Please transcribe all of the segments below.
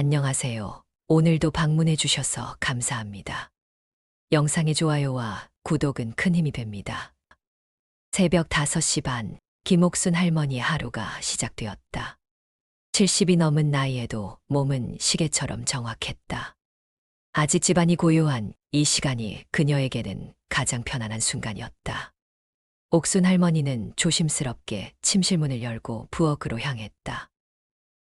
안녕하세요. 오늘도 방문해 주셔서 감사합니다. 영상의 좋아요와 구독은 큰 힘이 됩니다. 새벽 5시 반, 김옥순 할머니의 하루가 시작되었다. 70이 넘은 나이에도 몸은 시계처럼 정확했다. 아직 집안이 고요한 이 시간이 그녀에게는 가장 편안한 순간이었다. 옥순 할머니는 조심스럽게 침실문을 열고 부엌으로 향했다.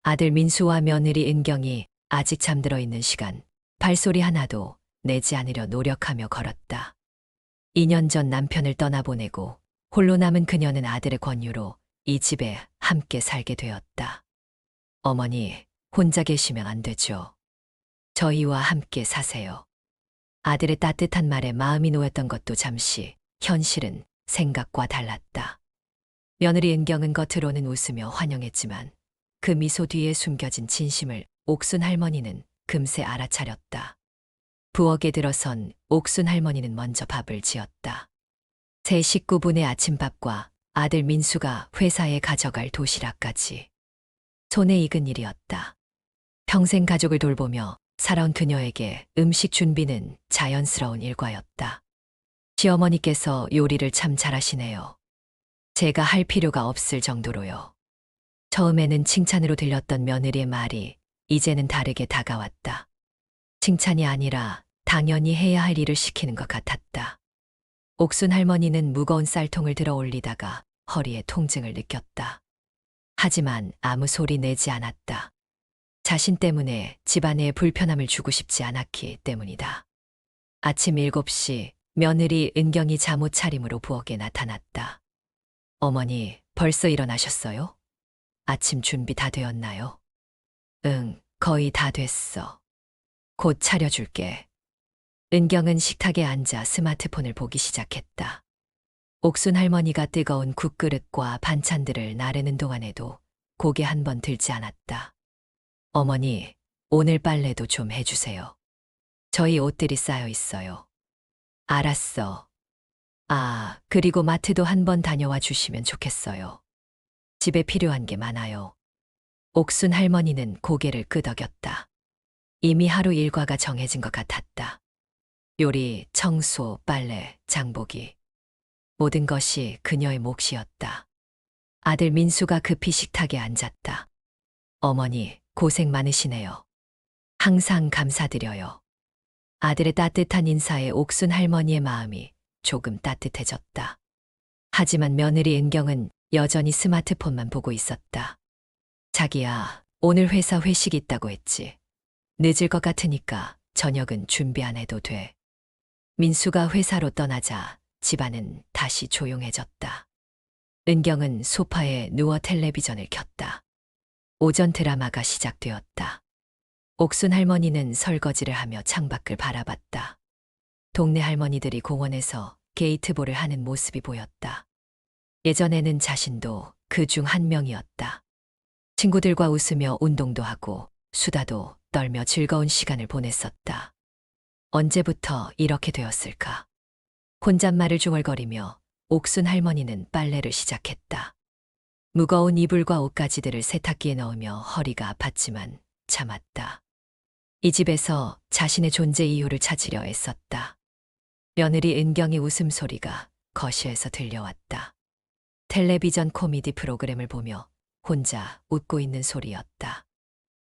아들 민수와 며느리 은경이 아직 잠들어 있는 시간, 발소리 하나도 내지 않으려 노력하며 걸었다. 2년 전 남편을 떠나보내고 홀로 남은 그녀는 아들의 권유로 이 집에 함께 살게 되었다. 어머니, 혼자 계시면 안 되죠. 저희와 함께 사세요. 아들의 따뜻한 말에 마음이 놓였던 것도 잠시, 현실은 생각과 달랐다. 며느리 은경은 겉으로는 웃으며 환영했지만 그 미소 뒤에 숨겨진 진심을 옥순 할머니는 금세 알아차렸다. 부엌에 들어선 옥순 할머니는 먼저 밥을 지었다. 새 식구분의 아침밥과 아들 민수가 회사에 가져갈 도시락까지. 손에 익은 일이었다. 평생 가족을 돌보며 살아온 그녀에게 음식 준비는 자연스러운 일과였다. 시어머니께서 요리를 참 잘하시네요. 제가 할 필요가 없을 정도로요. 처음에는 칭찬으로 들렸던 며느리의 말이 이제는 다르게 다가왔다. 칭찬이 아니라 당연히 해야 할 일을 시키는 것 같았다. 옥순 할머니는 무거운 쌀통을 들어 올리다가 허리에 통증을 느꼈다. 하지만 아무 소리 내지 않았다. 자신 때문에 집안에 불편함을 주고 싶지 않았기 때문이다. 아침 7시 며느리 은경이 잠옷 차림으로 부엌에 나타났다. 어머니, 벌써 일어나셨어요? 아침 준비 다 되었나요? 응, 거의 다 됐어. 곧 차려줄게. 은경은 식탁에 앉아 스마트폰을 보기 시작했다. 옥순 할머니가 뜨거운 국그릇과 반찬들을 나르는 동안에도 고개 한 번 들지 않았다. 어머니, 오늘 빨래도 좀 해주세요. 저희 옷들이 쌓여 있어요. 알았어. 아, 그리고 마트도 한 번 다녀와 주시면 좋겠어요. 집에 필요한 게 많아요. 옥순 할머니는 고개를 끄덕였다. 이미 하루 일과가 정해진 것 같았다. 요리, 청소, 빨래, 장보기. 모든 것이 그녀의 몫이었다. 아들 민수가 급히 식탁에 앉았다. 어머니, 고생 많으시네요. 항상 감사드려요. 아들의 따뜻한 인사에 옥순 할머니의 마음이 조금 따뜻해졌다. 하지만 며느리 은경은 여전히 스마트폰만 보고 있었다. 자기야, 오늘 회사 회식 있다고 했지. 늦을 것 같으니까 저녁은 준비 안 해도 돼. 민수가 회사로 떠나자 집안은 다시 조용해졌다. 은경은 소파에 누워 텔레비전을 켰다. 오전 드라마가 시작되었다. 옥순 할머니는 설거지를 하며 창밖을 바라봤다. 동네 할머니들이 공원에서 게이트볼을 하는 모습이 보였다. 예전에는 자신도 그 중 한 명이었다. 친구들과 웃으며 운동도 하고 수다도 떨며 즐거운 시간을 보냈었다. 언제부터 이렇게 되었을까? 혼잣말을 중얼거리며 옥순 할머니는 빨래를 시작했다. 무거운 이불과 옷가지들을 세탁기에 넣으며 허리가 아팠지만 참았다. 이 집에서 자신의 존재 이유를 찾으려 애썼다. 며느리 은경의 웃음소리가 거실에서 들려왔다. 텔레비전 코미디 프로그램을 보며 혼자 웃고 있는 소리였다.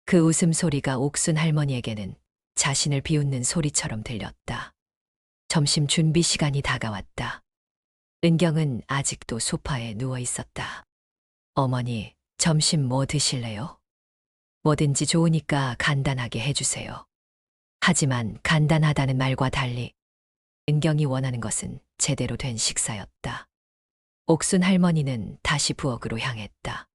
그 웃음소리가 옥순 할머니에게는 자신을 비웃는 소리처럼 들렸다. 점심 준비 시간이 다가왔다. 은경은 아직도 소파에 누워 있었다. 어머니, 점심 뭐 드실래요? 뭐든지 좋으니까 간단하게 해주세요. 하지만 간단하다는 말과 달리 은경이 원하는 것은 제대로 된 식사였다. 옥순 할머니는 다시 부엌으로 향했다.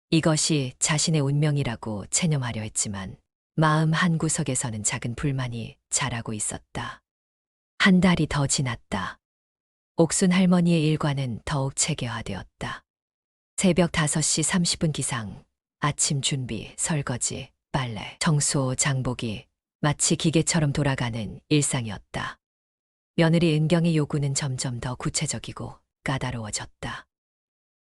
이것이 자신의 운명이라고 체념하려 했지만 마음 한구석에서는 작은 불만이 자라고 있었다. 한 달이 더 지났다. 옥순 할머니의 일과는 더욱 체계화되었다. 새벽 5시 30분 기상, 아침 준비, 설거지, 빨래, 청소, 장보기, 마치 기계처럼 돌아가는 일상이었다. 며느리 은경의 요구는 점점 더 구체적이고 까다로워졌다.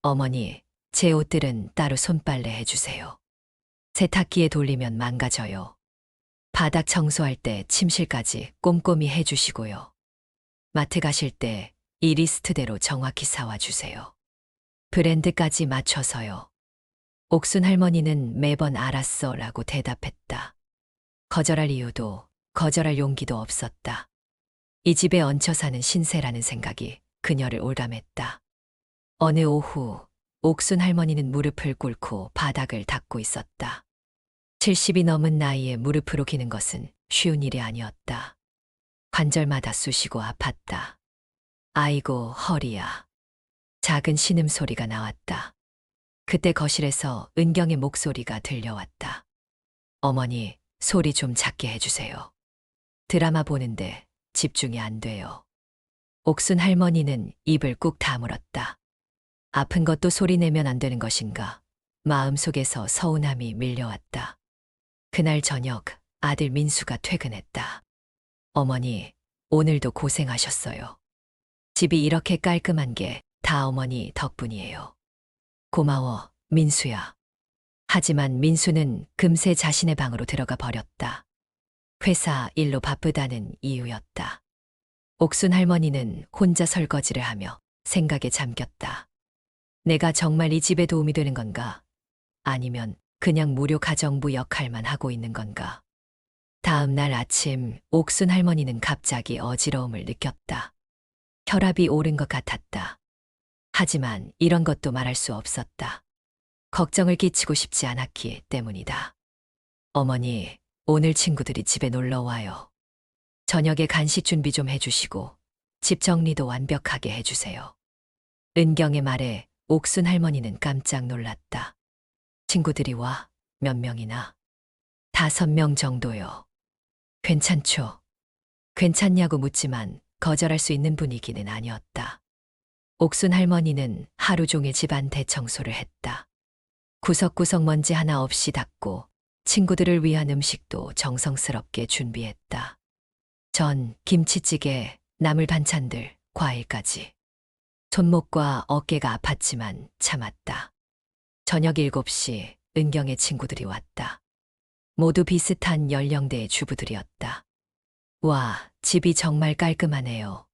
어머니, 제 옷들은 따로 손빨래 해주세요. 세탁기에 돌리면 망가져요. 바닥 청소할 때 침실까지 꼼꼼히 해주시고요. 마트 가실 때 이 리스트대로 정확히 사와 주세요. 브랜드까지 맞춰서요. 옥순 할머니는 매번 알았어 라고 대답했다. 거절할 이유도 거절할 용기도 없었다. 이 집에 얹혀 사는 신세라는 생각이 그녀를 올감했다. 어느 오후 옥순 할머니는 무릎을 꿇고 바닥을 닦고 있었다. 70이 넘은 나이에 무릎으로 기는 것은 쉬운 일이 아니었다. 관절마다 쑤시고 아팠다. 아이고 허리야. 작은 신음소리가 나왔다. 그때 거실에서 은경의 목소리가 들려왔다. 어머니, 소리 좀 작게 해주세요. 드라마 보는데 집중이 안 돼요. 옥순 할머니는 입을 꾹 다물었다. 아픈 것도 소리 내면 안 되는 것인가? 마음속에서 서운함이 밀려왔다. 그날 저녁 아들 민수가 퇴근했다. 어머니, 오늘도 고생하셨어요. 집이 이렇게 깔끔한 게 다 어머니 덕분이에요. 고마워, 민수야. 하지만 민수는 금세 자신의 방으로 들어가 버렸다. 회사 일로 바쁘다는 이유였다. 옥순 할머니는 혼자 설거지를 하며 생각에 잠겼다. 내가 정말 이 집에 도움이 되는 건가? 아니면 그냥 무료 가정부 역할만 하고 있는 건가? 다음 날 아침 옥순 할머니는 갑자기 어지러움을 느꼈다. 혈압이 오른 것 같았다. 하지만 이런 것도 말할 수 없었다. 걱정을 끼치고 싶지 않았기 때문이다. 어머니, 오늘 친구들이 집에 놀러 와요. 저녁에 간식 준비 좀 해주시고 집 정리도 완벽하게 해주세요. 은경의 말에 옥순 할머니는 깜짝 놀랐다. 친구들이 와? 몇 명이나? 5명 정도요. 괜찮죠? 괜찮냐고 묻지만 거절할 수 있는 분위기는 아니었다. 옥순 할머니는 하루 종일 집안 대청소를 했다. 구석구석 먼지 하나 없이 닦고 친구들을 위한 음식도 정성스럽게 준비했다. 전, 김치찌개, 나물 반찬들, 과일까지. 손목과 어깨가 아팠지만 참았다. 저녁 7시 은경의 친구들이 왔다. 모두 비슷한 연령대의 주부들이었다. 와, 집이 정말 깔끔하네요.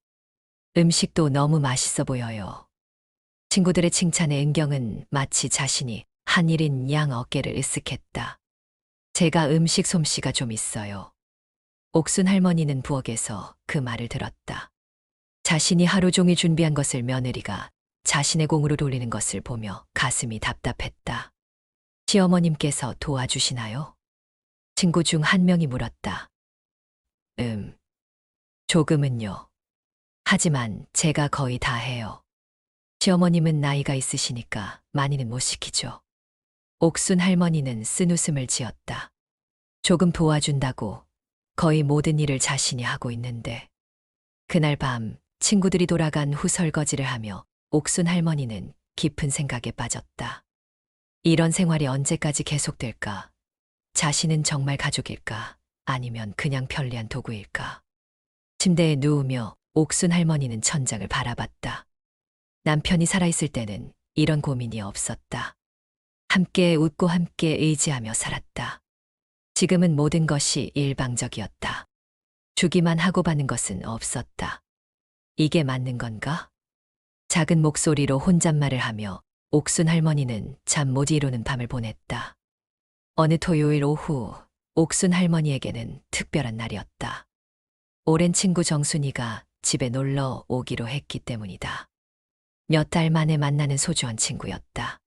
음식도 너무 맛있어 보여요. 친구들의 칭찬에 은경은 마치 자신이 한 일인 양 어깨를 으쓱했다. 제가 음식 솜씨가 좀 있어요. 옥순 할머니는 부엌에서 그 말을 들었다. 자신이 하루 종일 준비한 것을 며느리가 자신의 공으로 돌리는 것을 보며 가슴이 답답했다. 시어머님께서 도와주시나요? 친구 중 한 명이 물었다. 조금은요. 하지만 제가 거의 다 해요. 시어머님은 나이가 있으시니까 많이는 못 시키죠. 옥순 할머니는 쓴웃음을 지었다. 조금 도와준다고 거의 모든 일을 자신이 하고 있는데. 그날 밤 친구들이 돌아간 후 설거지를 하며 옥순 할머니는 깊은 생각에 빠졌다. 이런 생활이 언제까지 계속될까? 자신은 정말 가족일까? 아니면 그냥 편리한 도구일까? 침대에 누우며 옥순 할머니는 천장을 바라봤다. 남편이 살아있을 때는 이런 고민이 없었다. 함께 웃고 함께 의지하며 살았다. 지금은 모든 것이 일방적이었다. 주기만 하고 받는 것은 없었다. 이게 맞는 건가? 작은 목소리로 혼잣말을 하며 옥순 할머니는 잠 못 이루는 밤을 보냈다. 어느 토요일 오후 옥순 할머니에게는 특별한 날이었다. 오랜 친구 정순이가 집에 놀러 오기로 했기 때문이다. 몇 달 만에 만나는 소중한 친구였다.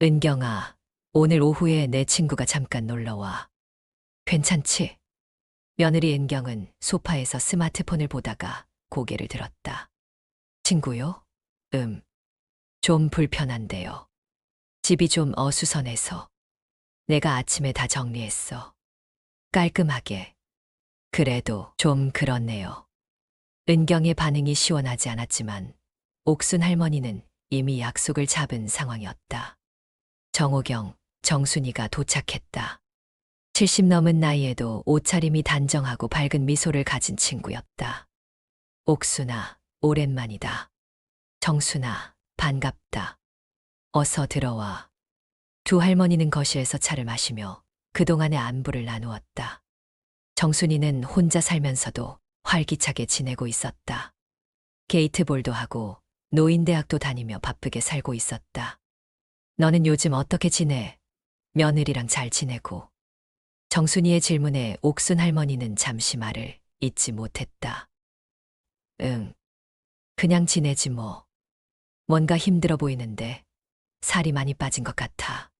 은경아, 오늘 오후에 내 친구가 잠깐 놀러와. 괜찮지? 며느리 은경은 소파에서 스마트폰을 보다가 고개를 들었다. 친구요? 좀 불편한데요. 집이 좀 어수선해서. 내가 아침에 다 정리했어. 깔끔하게. 그래도 좀 그렇네요. 은경의 반응이 시원하지 않았지만 옥순 할머니는 이미 약속을 잡은 상황이었다. 정호경, 정순이가 도착했다. 70 넘은 나이에도 옷차림이 단정하고 밝은 미소를 가진 친구였다. 옥순아, 오랜만이다. 정순아, 반갑다. 어서 들어와. 두 할머니는 거실에서 차를 마시며 그동안의 안부를 나누었다. 정순이는 혼자 살면서도 활기차게 지내고 있었다. 게이트볼도 하고 노인대학도 다니며 바쁘게 살고 있었다. 너는 요즘 어떻게 지내? 며느리랑 잘 지내고. 정순이의 질문에 옥순 할머니는 잠시 말을 잇지 못했다. 응, 그냥 지내지 뭐. 뭔가 힘들어 보이는데 살이 많이 빠진 것 같아.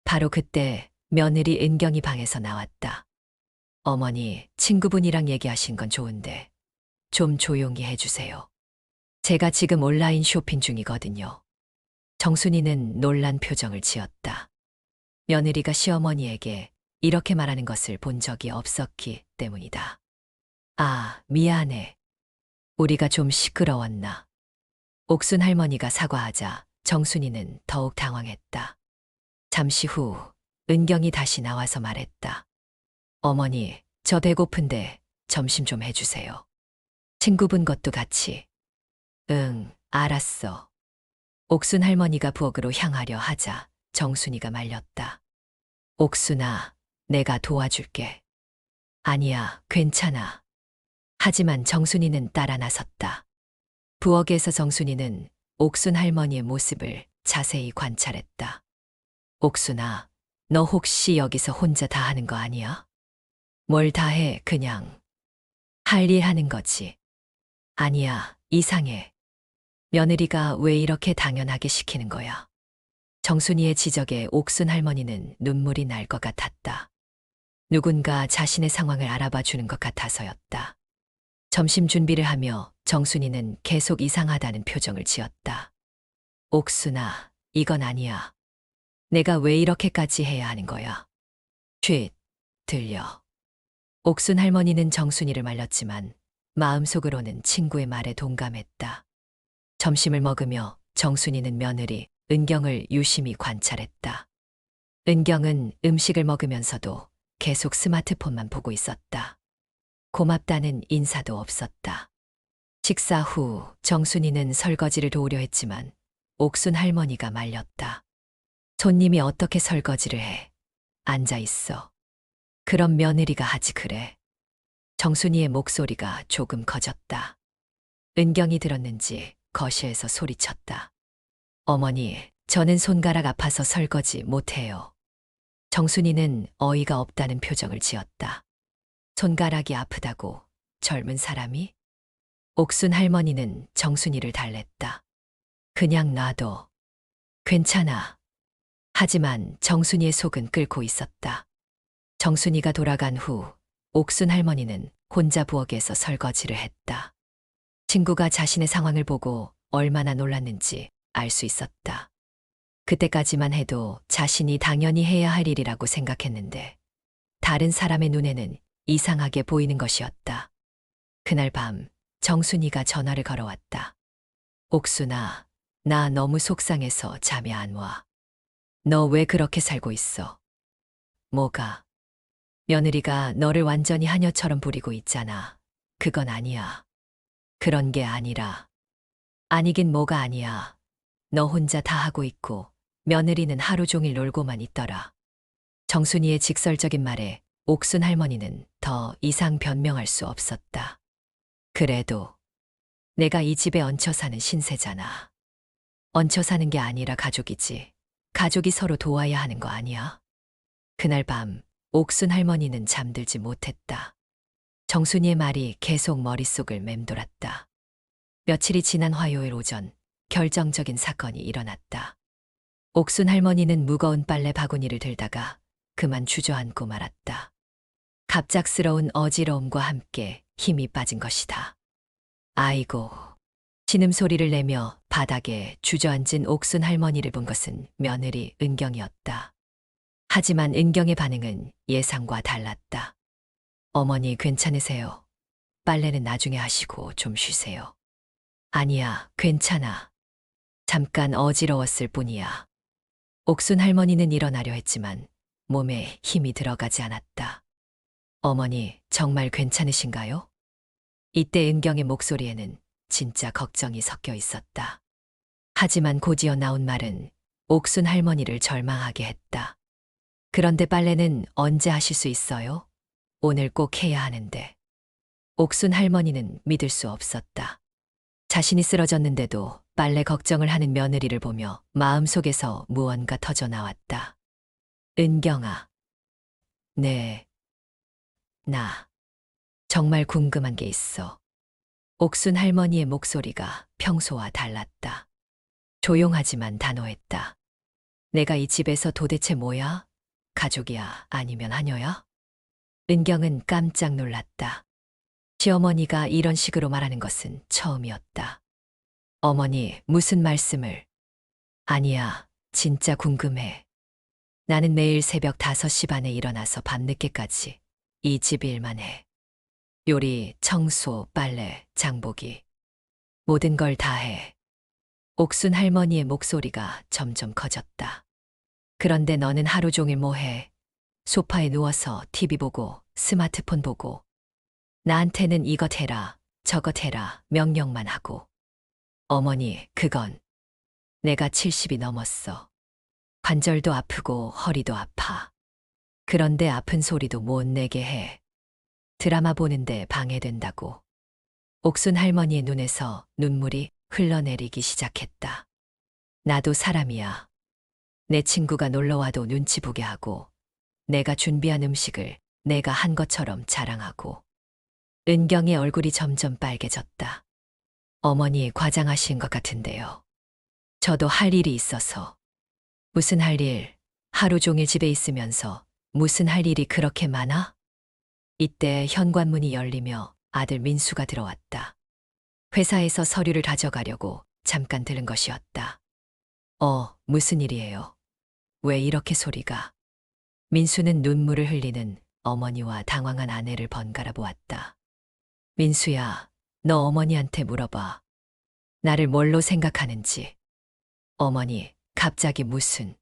바로 그때 며느리 은경이 방에서 나왔다. 어머니, 친구분이랑 얘기하신 건 좋은데 좀 조용히 해주세요. 제가 지금 온라인 쇼핑 중이거든요. 정순이는 놀란 표정을 지었다. 며느리가 시어머니에게 이렇게 말하는 것을 본 적이 없었기 때문이다. 아, 미안해. 우리가 좀 시끄러웠나. 옥순 할머니가 사과하자 정순이는 더욱 당황했다. 잠시 후 은경이 다시 나와서 말했다. 어머니, 저 배고픈데 점심 좀 해주세요. 친구분 것도 같이. 응, 알았어. 옥순 할머니가 부엌으로 향하려 하자 정순이가 말렸다. 옥순아, 내가 도와줄게. 아니야, 괜찮아. 하지만 정순이는 따라 나섰다. 부엌에서 정순이는 옥순 할머니의 모습을 자세히 관찰했다. 옥순아, 너 혹시 여기서 혼자 다 하는 거 아니야? 뭘 다 해, 그냥. 할 일 하는 거지. 아니야, 이상해. 며느리가 왜 이렇게 당연하게 시키는 거야? 정순이의 지적에 옥순 할머니는 눈물이 날 것 같았다. 누군가 자신의 상황을 알아봐 주는 것 같아서였다. 점심 준비를 하며 정순이는 계속 이상하다는 표정을 지었다. 옥순아, 이건 아니야. 내가 왜 이렇게까지 해야 하는 거야? 쉿, 들려. 옥순 할머니는 정순이를 말렸지만 마음속으로는 친구의 말에 동감했다. 점심을 먹으며 정순이는 며느리 은경을 유심히 관찰했다. 은경은 음식을 먹으면서도 계속 스마트폰만 보고 있었다. 고맙다는 인사도 없었다. 식사 후 정순이는 설거지를 도우려 했지만 옥순 할머니가 말렸다. 손님이 어떻게 설거지를 해? 앉아 있어. 그럼 며느리가 하지 그래. 정순이의 목소리가 조금 커졌다. 은경이 들었는지 거실에서 소리쳤다. 어머니, 저는 손가락 아파서 설거지 못해요. 정순이는 어이가 없다는 표정을 지었다. 손가락이 아프다고 젊은 사람이? 옥순 할머니는 정순이를 달랬다. 그냥 놔둬. 괜찮아. 하지만 정순이의 속은 끓고 있었다. 정순이가 돌아간 후 옥순 할머니는 혼자 부엌에서 설거지를 했다. 친구가 자신의 상황을 보고 얼마나 놀랐는지 알 수 있었다. 그때까지만 해도 자신이 당연히 해야 할 일이라고 생각했는데 다른 사람의 눈에는 이상하게 보이는 것이었다. 그날 밤 정순이가 전화를 걸어왔다. 옥순아, 나 너무 속상해서 잠이 안 와. 너 왜 그렇게 살고 있어? 뭐가? 며느리가 너를 완전히 하녀처럼 부리고 있잖아. 그건 아니야. 그런 게 아니라. 아니긴 뭐가 아니야. 너 혼자 다 하고 있고 며느리는 하루 종일 놀고만 있더라. 정순이의 직설적인 말에 옥순 할머니는 더 이상 변명할 수 없었다. 그래도 내가 이 집에 얹혀 사는 신세잖아. 얹혀 사는 게 아니라 가족이지. 가족이 서로 도와야 하는 거 아니야? 그날 밤 옥순 할머니는 잠들지 못했다. 정순이의 말이 계속 머릿속을 맴돌았다. 며칠이 지난 화요일 오전 결정적인 사건이 일어났다. 옥순 할머니는 무거운 빨래 바구니를 들다가 그만 주저앉고 말았다. 갑작스러운 어지러움과 함께 힘이 빠진 것이다. 아이고. 신음소리를 내며 바닥에 주저앉은 옥순 할머니를 본 것은 며느리 은경이었다. 하지만 은경의 반응은 예상과 달랐다. 어머니 괜찮으세요? 빨래는 나중에 하시고 좀 쉬세요. 아니야, 괜찮아. 잠깐 어지러웠을 뿐이야. 옥순 할머니는 일어나려 했지만 몸에 힘이 들어가지 않았다. 어머니, 정말 괜찮으신가요? 이때 은경의 목소리에는 진짜 걱정이 섞여 있었다. 하지만 곧이어 나온 말은 옥순 할머니를 절망하게 했다. 그런데 빨래는 언제 하실 수 있어요? 오늘 꼭 해야 하는데. 옥순 할머니는 믿을 수 없었다. 자신이 쓰러졌는데도 빨래 걱정을 하는 며느리를 보며 마음속에서 무언가 터져 나왔다. 은경아. 네. 나. 정말 궁금한 게 있어. 옥순 할머니의 목소리가 평소와 달랐다. 조용하지만 단호했다. 내가 이 집에서 도대체 뭐야? 가족이야? 아니면 하녀야? 은경은 깜짝 놀랐다. 시어머니가 이런 식으로 말하는 것은 처음이었다. 어머니, 무슨 말씀을? 아니야, 진짜 궁금해. 나는 매일 새벽 5시 반에 일어나서 밤늦게까지 이 집 일만 해. 요리, 청소, 빨래, 장보기. 모든 걸 다 해. 옥순 할머니의 목소리가 점점 커졌다. 그런데 너는 하루 종일 뭐 해? 소파에 누워서 TV 보고, 스마트폰 보고. 나한테는 이것 해라, 저것 해라, 명령만 하고. 어머니, 그건 내가 70이 넘었어. 관절도 아프고 허리도 아파. 그런데 아픈 소리도 못 내게 해. 드라마 보는데 방해된다고. 옥순 할머니의 눈에서 눈물이 흘러내리기 시작했다. 나도 사람이야. 내 친구가 놀러와도 눈치 보게 하고, 내가 준비한 음식을 내가 한 것처럼 자랑하고. 은경의 얼굴이 점점 빨개졌다. 어머니 과장하신 것 같은데요. 저도 할 일이 있어서. 무슨 할 일? 하루 종일 집에 있으면서 무슨 할 일이 그렇게 많아? 이때 현관문이 열리며 아들 민수가 들어왔다. 회사에서 서류를 가져가려고 잠깐 들은 것이었다. 무슨 일이에요? 왜 이렇게 소리가? 민수는 눈물을 흘리는 어머니와 당황한 아내를 번갈아 보았다. 민수야, 너 어머니한테 물어봐. 나를 뭘로 생각하는지. 어머니, 갑자기 무슨.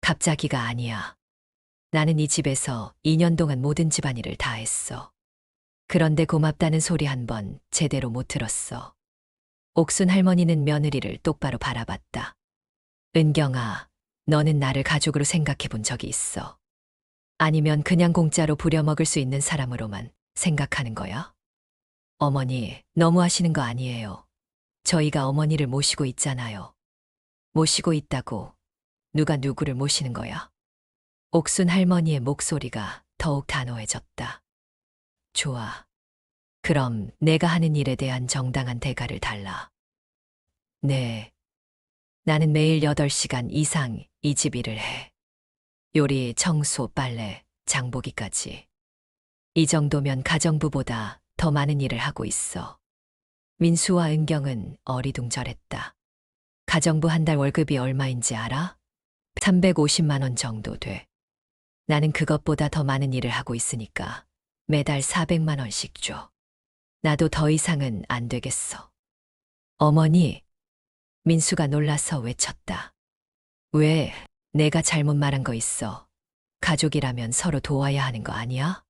갑자기가 아니야. 나는 이 집에서 2년 동안 모든 집안일을 다 했어. 그런데 고맙다는 소리 한 번 제대로 못 들었어. 옥순 할머니는 며느리를 똑바로 바라봤다. 은경아, 너는 나를 가족으로 생각해 본 적이 있어? 아니면 그냥 공짜로 부려먹을 수 있는 사람으로만 생각하는 거야? 어머니, 너무하시는 거 아니에요. 저희가 어머니를 모시고 있잖아요. 모시고 있다고. 누가 누구를 모시는 거야? 옥순 할머니의 목소리가 더욱 단호해졌다. 좋아. 그럼 내가 하는 일에 대한 정당한 대가를 달라. 네. 나는 매일 8시간 이상 이 집 일을 해. 요리, 청소, 빨래, 장보기까지. 이 정도면 가정부보다 더 많은 일을 하고 있어. 민수와 은경은 어리둥절했다. 가정부 한 달 월급이 얼마인지 알아? 350만 원 정도 돼. 나는 그것보다 더 많은 일을 하고 있으니까 매달 400만 원씩 줘. 나도 더 이상은 안 되겠어. 어머니, 민수가 놀라서 외쳤다. 왜, 내가 잘못 말한 거 있어. 가족이라면 서로 도와야 하는 거 아니야?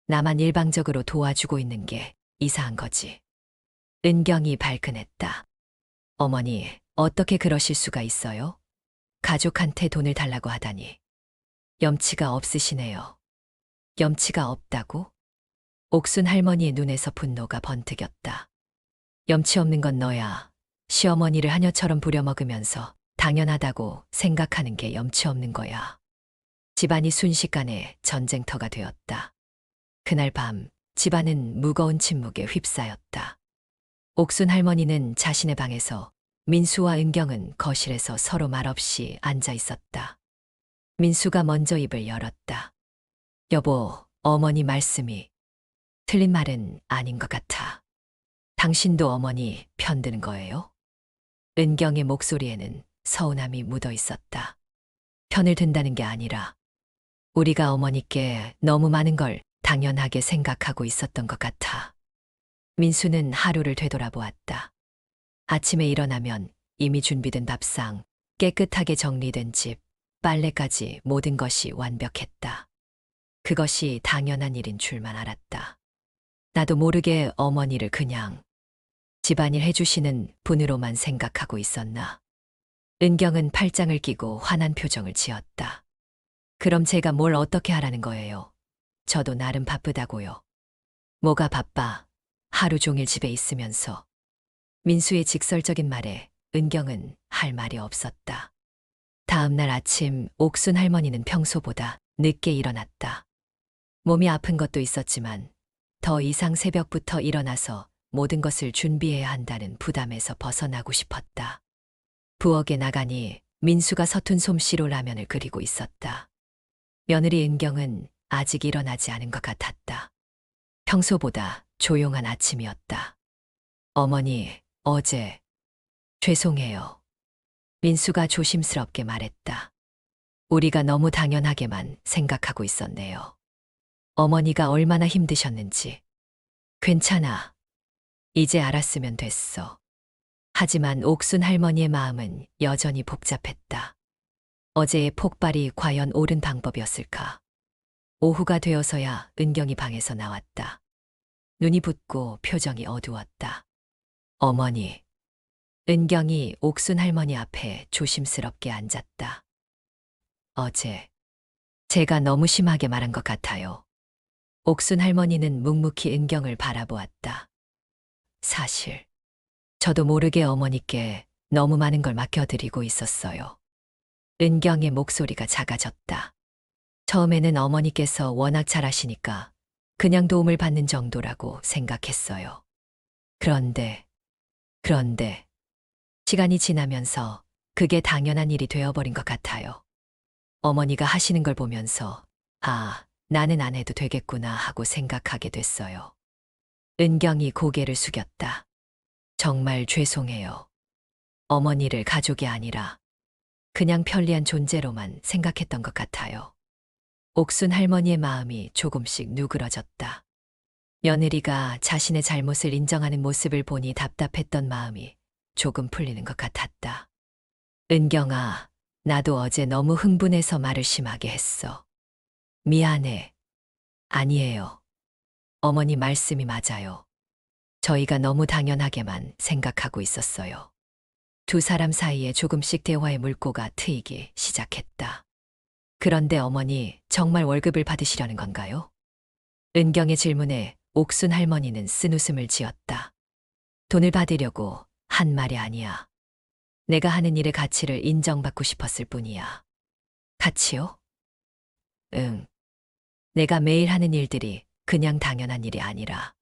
나만 일방적으로 도와주고 있는 게 이상한 거지. 은경이 발끈했다. 어머니, 어떻게 그러실 수가 있어요? 가족한테 돈을 달라고 하다니. 염치가 없으시네요. 염치가 없다고? 옥순 할머니의 눈에서 분노가 번뜩였다. 염치 없는 건 너야. 시어머니를 하녀처럼 부려먹으면서 당연하다고 생각하는 게 염치 없는 거야. 집안이 순식간에 전쟁터가 되었다. 그날 밤 집안은 무거운 침묵에 휩싸였다. 옥순 할머니는 자신의 방에서, 민수와 은경은 거실에서 서로 말없이 앉아 있었다. 민수가 먼저 입을 열었다. 여보, 어머니 말씀이 틀린 말은 아닌 것 같아. 당신도 어머니 편드는 거예요? 은경의 목소리에는 서운함이 묻어 있었다. 편을 든다는 게 아니라 우리가 어머니께 너무 많은 걸 당연하게 생각하고 있었던 것 같아. 민수는 하루를 되돌아보았다. 아침에 일어나면 이미 준비된 밥상, 깨끗하게 정리된 집, 빨래까지 모든 것이 완벽했다. 그것이 당연한 일인 줄만 알았다. 나도 모르게 어머니를 그냥 집안일 해주시는 분으로만 생각하고 있었나. 은경은 팔짱을 끼고 화난 표정을 지었다. 그럼 제가 뭘 어떻게 하라는 거예요? 저도 나름 바쁘다고요. 뭐가 바빠? 하루 종일 집에 있으면서. 민수의 직설적인 말에 은경은 할 말이 없었다. 다음 날 아침 옥순 할머니는 평소보다 늦게 일어났다. 몸이 아픈 것도 있었지만 더 이상 새벽부터 일어나서 모든 것을 준비해야 한다는 부담에서 벗어나고 싶었다. 부엌에 나가니 민수가 서툰 솜씨로 라면을 끓이고 있었다. 며느리 은경은 아직 일어나지 않은 것 같았다. 평소보다 조용한 아침이었다. 어머니, 어제 죄송해요. 민수가 조심스럽게 말했다. 우리가 너무 당연하게만 생각하고 있었네요. 어머니가 얼마나 힘드셨는지. 괜찮아. 이제 알았으면 됐어. 하지만 옥순 할머니의 마음은 여전히 복잡했다. 어제의 폭발이 과연 옳은 방법이었을까? 오후가 되어서야 은경이 방에서 나왔다. 눈이 붓고 표정이 어두웠다. 어머니. 은경이 옥순 할머니 앞에 조심스럽게 앉았다. 어제 제가 너무 심하게 말한 것 같아요. 옥순 할머니는 묵묵히 은경을 바라보았다. 사실 저도 모르게 어머니께 너무 많은 걸 맡겨드리고 있었어요. 은경의 목소리가 작아졌다. 처음에는 어머니께서 워낙 잘하시니까 그냥 도움을 받는 정도라고 생각했어요. 그런데 시간이 지나면서 그게 당연한 일이 되어버린 것 같아요. 어머니가 하시는 걸 보면서 아, 나는 안 해도 되겠구나 하고 생각하게 됐어요. 은경이 고개를 숙였다. 정말 죄송해요. 어머니를 가족이 아니라 그냥 편리한 존재로만 생각했던 것 같아요. 옥순 할머니의 마음이 조금씩 누그러졌다. 며느리가 자신의 잘못을 인정하는 모습을 보니 답답했던 마음이 조금 풀리는 것 같았다. 은경아, 나도 어제 너무 흥분해서 말을 심하게 했어. 미안해. 아니에요. 어머니 말씀이 맞아요. 저희가 너무 당연하게만 생각하고 있었어요. 두 사람 사이에 조금씩 대화의 물꼬가 트이기 시작했다. 그런데 어머니 정말 월급을 받으시려는 건가요? 은경의 질문에 옥순 할머니는 쓴웃음을 지었다. 돈을 받으려고 한 말이 아니야. 내가 하는 일의 가치를 인정받고 싶었을 뿐이야. 가치요? 응. 내가 매일 하는 일들이 그냥 당연한 일이 아니라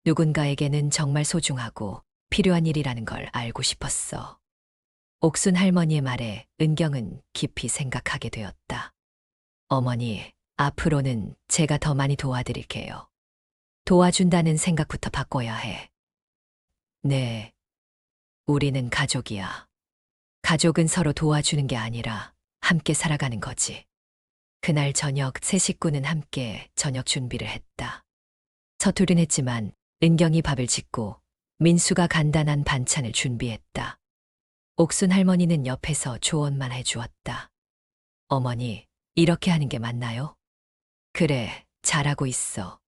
누군가에게는 정말 소중하고 필요한 일이라는 걸 알고 싶었어. 옥순 할머니의 말에 은경은 깊이 생각하게 되었다. 어머니, 앞으로는 제가 더 많이 도와드릴게요. 도와준다는 생각부터 바꿔야 해. 네. 우리는 가족이야. 가족은 서로 도와주는 게 아니라 함께 살아가는 거지. 그날 저녁 세 식구는 함께 저녁 준비를 했다. 서투른 했지만 은경이 밥을 짓고 민수가 간단한 반찬을 준비했다. 옥순 할머니는 옆에서 조언만 해주었다. 어머니, 이렇게 하는 게 맞나요? 그래, 잘하고 있어.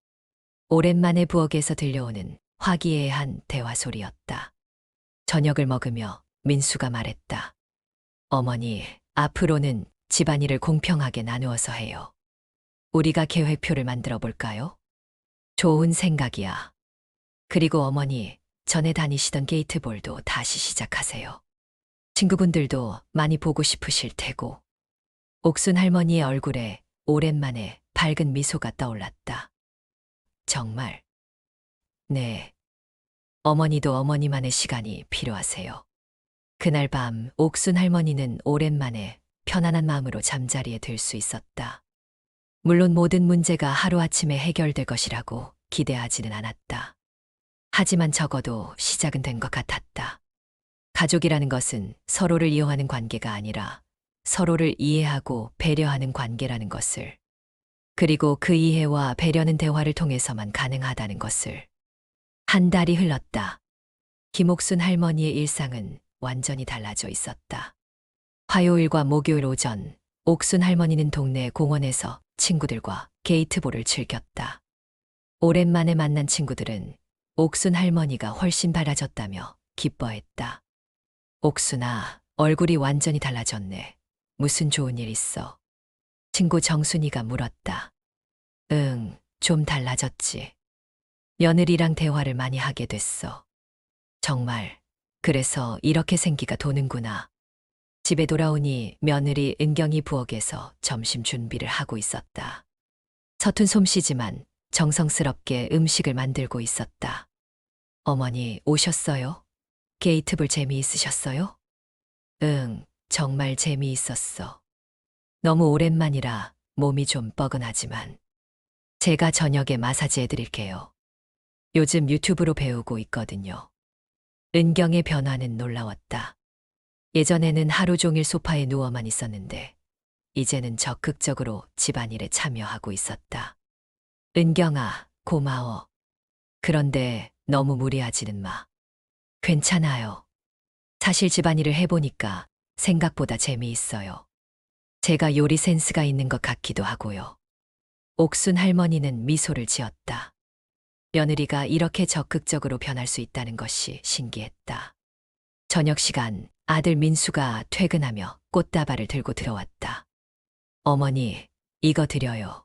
오랜만에 부엌에서 들려오는 화기애애한 대화 소리였다. 저녁을 먹으며 민수가 말했다. 어머니, 앞으로는 집안일을 공평하게 나누어서 해요. 우리가 계획표를 만들어 볼까요? 좋은 생각이야. 그리고 어머니, 전에 다니시던 게이트볼도 다시 시작하세요. 친구분들도 많이 보고 싶으실 테고. 옥순 할머니의 얼굴에 오랜만에 밝은 미소가 떠올랐다. 정말? 네. 어머니도 어머니만의 시간이 필요하세요. 그날 밤 옥순 할머니는 오랜만에 편안한 마음으로 잠자리에 들 수 있었다. 물론 모든 문제가 하루아침에 해결될 것이라고 기대하지는 않았다. 하지만 적어도 시작은 된 것 같았다. 가족이라는 것은 서로를 이용하는 관계가 아니라 서로를 이해하고 배려하는 관계라는 것을, 그리고 그 이해와 배려는 대화를 통해서만 가능하다는 것을. 한 달이 흘렀다. 김옥순 할머니의 일상은 완전히 달라져 있었다. 화요일과 목요일 오전, 옥순 할머니는 동네 공원에서 친구들과 게이트볼을 즐겼다. 오랜만에 만난 친구들은 옥순 할머니가 훨씬 밝아졌다며 기뻐했다. 옥순아, 얼굴이 완전히 달라졌네. 무슨 좋은 일 있어? 친구 정순이가 물었다. 응, 좀 달라졌지. 며느리랑 대화를 많이 하게 됐어. 정말, 그래서 이렇게 생기가 도는구나. 집에 돌아오니 며느리 은경이 부엌에서 점심 준비를 하고 있었다. 서툰 솜씨지만 정성스럽게 음식을 만들고 있었다. 어머니 오셨어요? 게이트볼 재미있으셨어요? 응, 정말 재미있었어. 너무 오랜만이라 몸이 좀 뻐근하지만 제가 저녁에 마사지 해드릴게요. 요즘 유튜브로 배우고 있거든요. 은경의 변화는 놀라웠다. 예전에는 하루 종일 소파에 누워만 있었는데 이제는 적극적으로 집안일에 참여하고 있었다. 은경아, 고마워. 그런데 너무 무리하지는 마. 괜찮아요. 사실 집안일을 해보니까 생각보다 재미있어요. 제가 요리 센스가 있는 것 같기도 하고요. 옥순 할머니는 미소를 지었다. 며느리가 이렇게 적극적으로 변할 수 있다는 것이 신기했다. 저녁 시간 아들 민수가 퇴근하며 꽃다발을 들고 들어왔다. 어머니, 이거 드려요.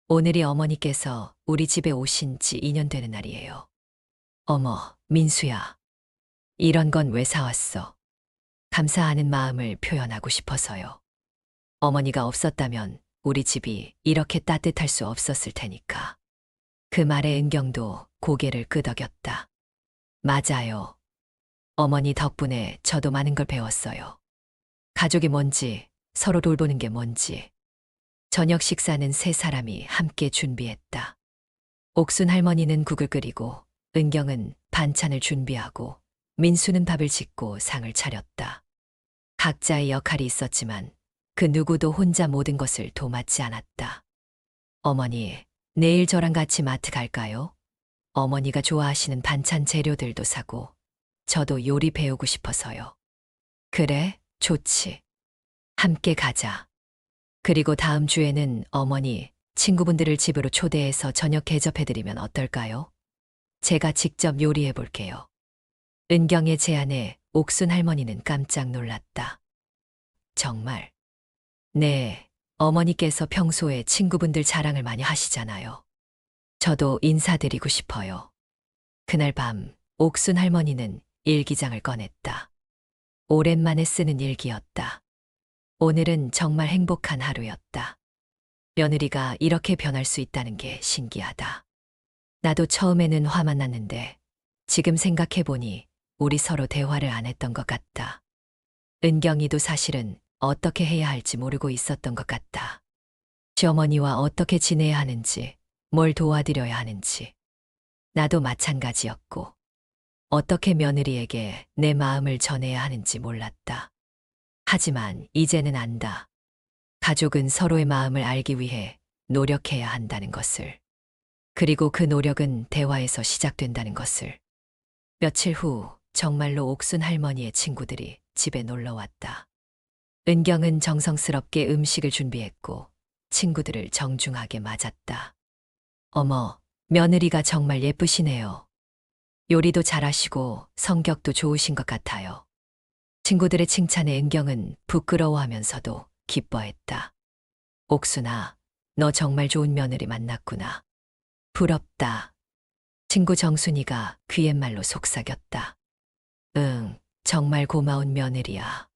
오늘이 어머니께서 우리 집에 오신 지 2년 되는 날이에요. 어머, 민수야. 이런 건 왜 사왔어? 감사하는 마음을 표현하고 싶어서요. 어머니가 없었다면 우리 집이 이렇게 따뜻할 수 없었을 테니까. 그 말에 은경도 고개를 끄덕였다. 맞아요. 어머니 덕분에 저도 많은 걸 배웠어요. 가족이 뭔지, 서로 돌보는 게 뭔지. 저녁 식사는 세 사람이 함께 준비했다. 옥순 할머니는 국을 끓이고, 은경은 반찬을 준비하고, 민수는 밥을 짓고 상을 차렸다. 각자의 역할이 있었지만 그 누구도 혼자 모든 것을 도맡지 않았다. 어머니, 내일 저랑 같이 마트 갈까요? 어머니가 좋아하시는 반찬 재료들도 사고, 저도 요리 배우고 싶어서요. 그래, 좋지. 함께 가자. 그리고 다음 주에는 어머니, 친구분들을 집으로 초대해서 저녁 대접해드리면 어떨까요? 제가 직접 요리해 볼게요. 은경의 제안에 옥순 할머니는 깜짝 놀랐다. 정말. 네, 어머니께서 평소에 친구분들 자랑을 많이 하시잖아요. 저도 인사드리고 싶어요. 그날 밤 옥순 할머니는 일기장을 꺼냈다. 오랜만에 쓰는 일기였다. 오늘은 정말 행복한 하루였다. 며느리가 이렇게 변할 수 있다는 게 신기하다. 나도 처음에는 화만 났는데 지금 생각해보니 우리 서로 대화를 안 했던 것 같다. 은경이도 사실은 어떻게 해야 할지 모르고 있었던 것 같다. 시어머니와 어떻게 지내야 하는지, 뭘 도와드려야 하는지. 나도 마찬가지였고, 어떻게 며느리에게 내 마음을 전해야 하는지 몰랐다. 하지만 이제는 안다. 가족은 서로의 마음을 알기 위해 노력해야 한다는 것을. 그리고 그 노력은 대화에서 시작된다는 것을. 며칠 후 정말로 옥순 할머니의 친구들이 집에 놀러 왔다. 은경은 정성스럽게 음식을 준비했고 친구들을 정중하게 맞았다. 어머, 며느리가 정말 예쁘시네요. 요리도 잘하시고 성격도 좋으신 것 같아요. 친구들의 칭찬에 은경은 부끄러워하면서도 기뻐했다. 옥순아, 너 정말 좋은 며느리 만났구나. 부럽다. 친구 정순이가 귀옛말로 속삭였다. 응, 정말 고마운 며느리야.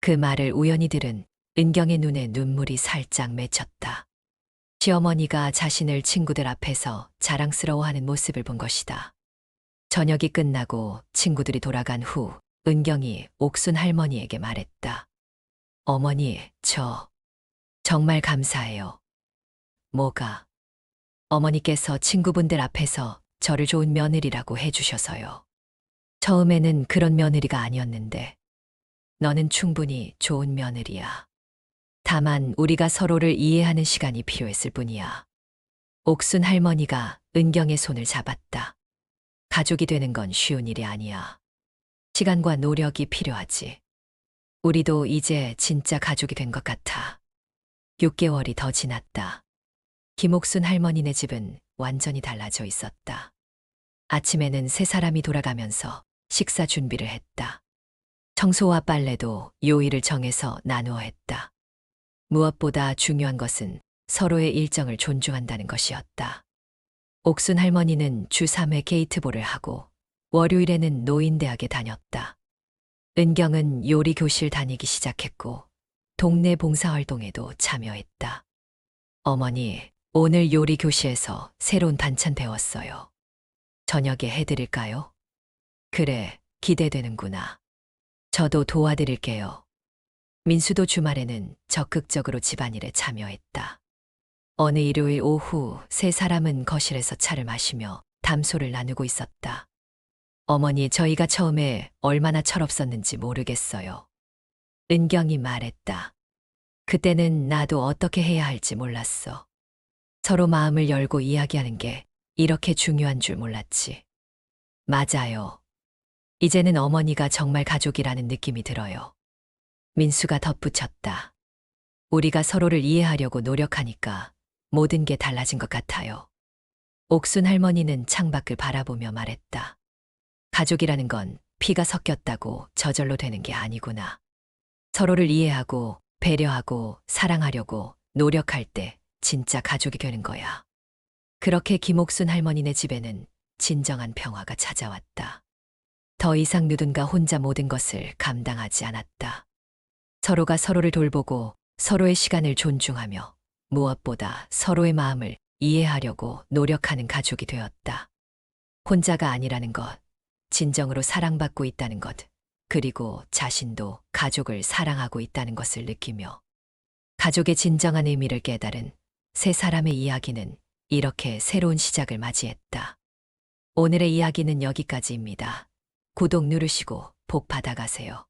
그 말을 우연히 들은 은경의 눈에 눈물이 살짝 맺혔다. 시어머니가 자신을 친구들 앞에서 자랑스러워하는 모습을 본 것이다. 저녁이 끝나고 친구들이 돌아간 후 은경이 옥순 할머니에게 말했다. 어머니, 저 정말 감사해요. 뭐가? 어머니께서 친구분들 앞에서 저를 좋은 며느리라고 해주셔서요. 처음에는 그런 며느리가 아니었는데 너는 충분히 좋은 며느리야. 다만 우리가 서로를 이해하는 시간이 필요했을 뿐이야. 옥순 할머니가 은경의 손을 잡았다. 가족이 되는 건 쉬운 일이 아니야. 시간과 노력이 필요하지. 우리도 이제 진짜 가족이 된 것 같아. 6개월이 더 지났다. 김옥순 할머니네 집은 완전히 달라져 있었다. 아침에는 세 사람이 돌아가면서 식사 준비를 했다. 청소와 빨래도 요일을 정해서 나누어 했다. 무엇보다 중요한 것은 서로의 일정을 존중한다는 것이었다. 옥순 할머니는 주 3회 게이트볼을 하고 월요일에는 노인대학에 다녔다. 은경은 요리 교실 다니기 시작했고 동네 봉사활동에도 참여했다. 어머니, 오늘 요리 교실에서 새로운 반찬 배웠어요. 저녁에 해드릴까요? 그래, 기대되는구나. 저도 도와드릴게요. 민수도 주말에는 적극적으로 집안일에 참여했다. 어느 일요일 오후 세 사람은 거실에서 차를 마시며 담소를 나누고 있었다. 어머니, 저희가 처음에 얼마나 철없었는지 모르겠어요. 은경이 말했다. 그때는 나도 어떻게 해야 할지 몰랐어. 서로 마음을 열고 이야기하는 게 이렇게 중요한 줄 몰랐지. 맞아요. 이제는 어머니가 정말 가족이라는 느낌이 들어요. 민수가 덧붙였다. 우리가 서로를 이해하려고 노력하니까 모든 게 달라진 것 같아요. 옥순 할머니는 창밖을 바라보며 말했다. 가족이라는 건 피가 섞였다고 저절로 되는 게 아니구나. 서로를 이해하고 배려하고 사랑하려고 노력할 때 진짜 가족이 되는 거야. 그렇게 김옥순 할머니네 집에는 진정한 평화가 찾아왔다. 더 이상 누군가 혼자 모든 것을 감당하지 않았다. 서로가 서로를 돌보고 서로의 시간을 존중하며 무엇보다 서로의 마음을 이해하려고 노력하는 가족이 되었다. 혼자가 아니라는 것, 진정으로 사랑받고 있다는 것, 그리고 자신도 가족을 사랑하고 있다는 것을 느끼며 가족의 진정한 의미를 깨달은 세 사람의 이야기는 이렇게 새로운 시작을 맞이했다. 오늘의 이야기는 여기까지입니다. 구독 누르시고 복 받아가세요.